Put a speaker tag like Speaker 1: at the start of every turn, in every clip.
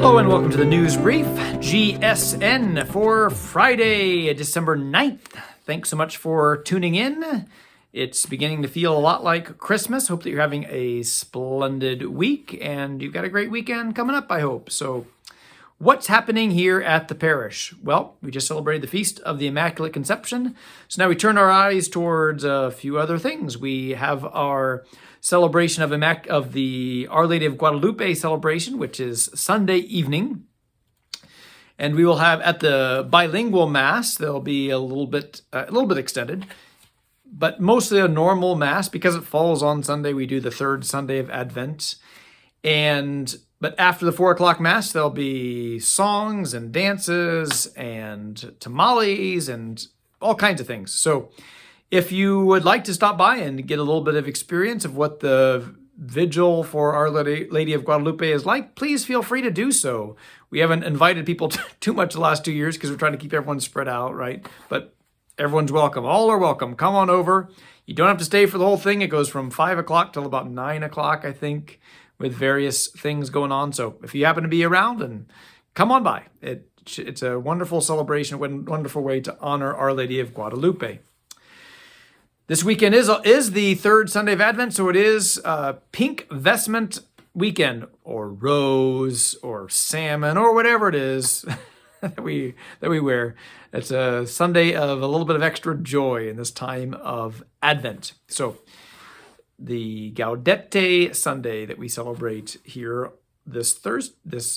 Speaker 1: Hello and welcome to the News Brief, GSN, for Friday, December 9th. Thanks so much for tuning in. It's beginning to feel a lot like Christmas. Hope that you're having a splendid week and you've got a great weekend coming up, I hope. So what's happening here at the parish? Well, we just celebrated the Feast of the Immaculate Conception. So now we turn our eyes towards a few other things. We have our celebration of the Our Lady of Guadalupe celebration, which is Sunday evening. And we will have at the bilingual mass, there'll be a little bit extended, but mostly a normal mass. Because it falls on Sunday, we do the third Sunday of Advent. But after the 4 o'clock mass, there'll be songs and dances and tamales and all kinds of things. So if you would like to stop by and get a little bit of experience of what the vigil for Our Lady of Guadalupe is like, please feel free to do so. We haven't invited people too much the last 2 years because we're trying to keep everyone spread out, right? But everyone's welcome. All are welcome. Come on over. You don't have to stay for the whole thing. It goes from 5 o'clock till about 9 o'clock, I think, with various things going on. So if you happen to be around, and come on by. It's a wonderful celebration, a wonderful way to honor Our Lady of Guadalupe. This weekend is the third Sunday of Advent, so it is Pink Vestment Weekend, or rose, or salmon, or whatever it is that we wear. It's a Sunday of a little bit of extra joy in this time of Advent. So the Gaudete Sunday that we celebrate here this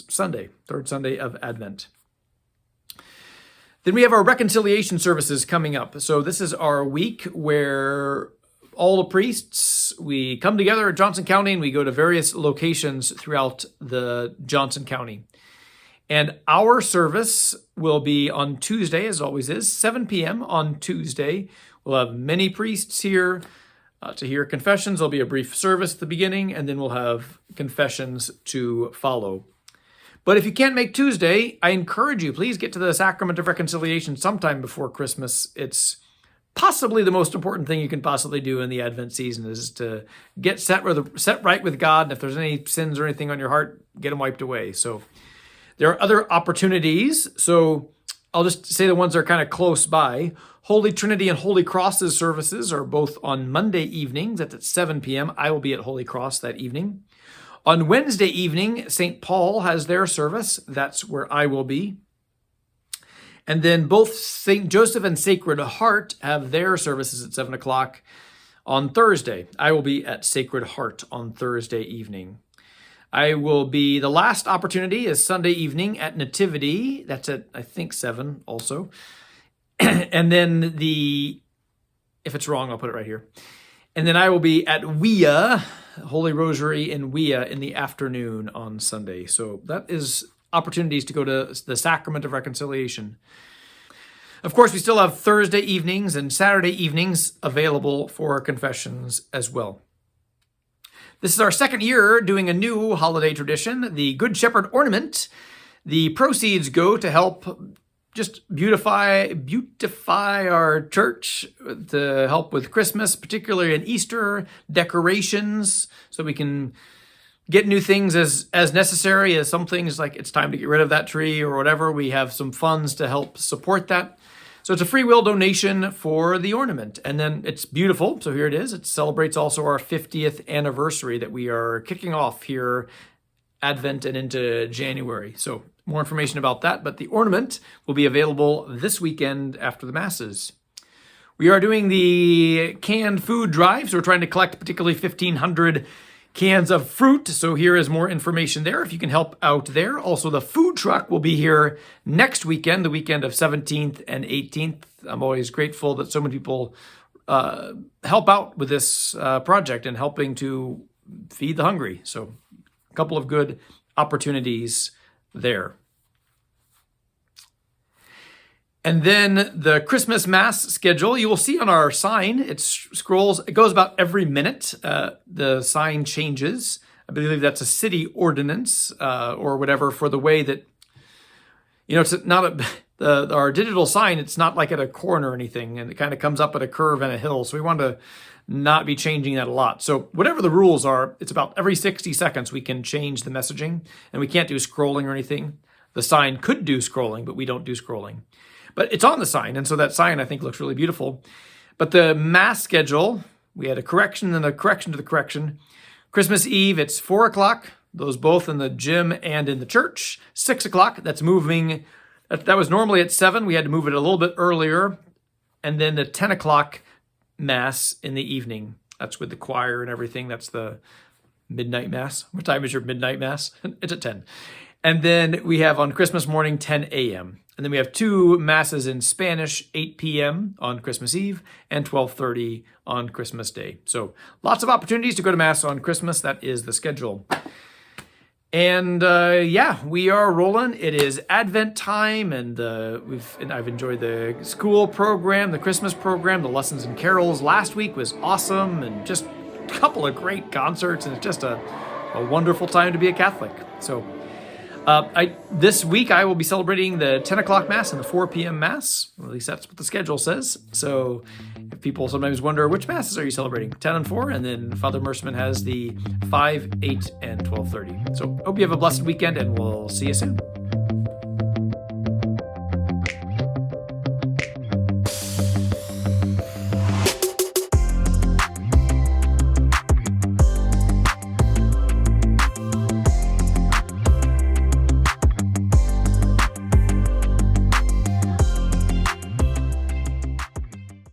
Speaker 1: Sunday, third Sunday of Advent. Then we have our reconciliation services coming up. So this is our week where all the priests, we come together at Johnson County and we go to various locations throughout the Johnson County. And our service will be on Tuesday, as it always is, 7 p.m. on Tuesday. We'll have many priests here to hear confessions. There'll be a brief service at the beginning, and then we'll have confessions to follow. But if you can't make Tuesday, I encourage you, please get to the Sacrament of Reconciliation sometime before Christmas. It's possibly the most important thing you can possibly do in the Advent season, is to get set right with God. And if there's any sins or anything on your heart, get them wiped away. So there are other opportunities. So I'll just say the ones that are kind of close by. Holy Trinity and Holy Crosses services are both on Monday evenings. That's at 7 p.m. I will be at Holy Cross that evening. On Wednesday evening, St. Paul has their service. That's where I will be. And then both St. Joseph and Sacred Heart have their services at 7 o'clock on Thursday. I will be at Sacred Heart on Thursday evening. The last opportunity is Sunday evening at Nativity. That's at, I think, 7 also. And then if it's wrong, I'll put it right here. And then I will be at Wea, Holy Rosary in Wea, in the afternoon on Sunday. So that is opportunities to go to the Sacrament of Reconciliation. Of course, we still have Thursday evenings and Saturday evenings available for confessions as well. This is our second year doing a new holiday tradition, the Good Shepherd Ornament. The proceeds go to help just beautify our church, to help with Christmas, particularly in Easter, decorations, so we can get new things as necessary. As some things, like it's time to get rid of that tree or whatever, we have some funds to help support that. So it's a free will donation for the ornament. And then it's beautiful. So here it is. It celebrates also our 50th anniversary that we are kicking off here, Advent and into January. So more information about that, but the ornament will be available this weekend after the Masses. We are doing the canned food drive, so we're trying to collect particularly 1,500 cans of fruit. So here is more information there if you can help out there. Also, the food truck will be here next weekend, the weekend of 17th and 18th. I'm always grateful that so many people help out with this project and helping to feed the hungry. So a couple of good opportunities there. And then the Christmas Mass schedule, you will see on our sign, it goes about every minute. The sign changes. I believe that's a city ordinance or whatever, for the way that, it's not our digital sign, it's not like at a corner or anything, and it kind of comes up at a curve and a hill. So we want to not be changing that a lot. So whatever the rules are, it's about every 60 seconds we can change the messaging, and we can't do scrolling or anything. The sign could do scrolling, but we don't do scrolling. But it's on the sign, and so that sign, I think, looks really beautiful. But the Mass schedule, we had a correction and a correction to the correction. Christmas Eve, it's 4 o'clock, those both in the gym and in the church. 6 o'clock, that's moving. That was normally at 7. We had to move it a little bit earlier. And then the 10 o'clock Mass in the evening. That's with the choir and everything. That's the midnight Mass. What time is your midnight Mass? It's at 10. And then we have on Christmas morning, 10 a.m. And then we have 2 Masses in Spanish, 8 p.m. on Christmas Eve and 12:30 on Christmas Day. So lots of opportunities to go to Mass on Christmas. That is the schedule. And yeah, we are rolling. It is Advent time, and I've enjoyed the school program, the Christmas program, the lessons and carols. Last week was awesome, and just a couple of great concerts, and it's just a wonderful time to be a Catholic. So this week I will be celebrating the 10 o'clock Mass and the 4 p.m. Mass. At least that's what the schedule says. So if people sometimes wonder, which Masses are you celebrating? 10 and 4, and then Father Mercerman has the 5, 8, and 12:30. So hope you have a blessed weekend, and we'll see you soon.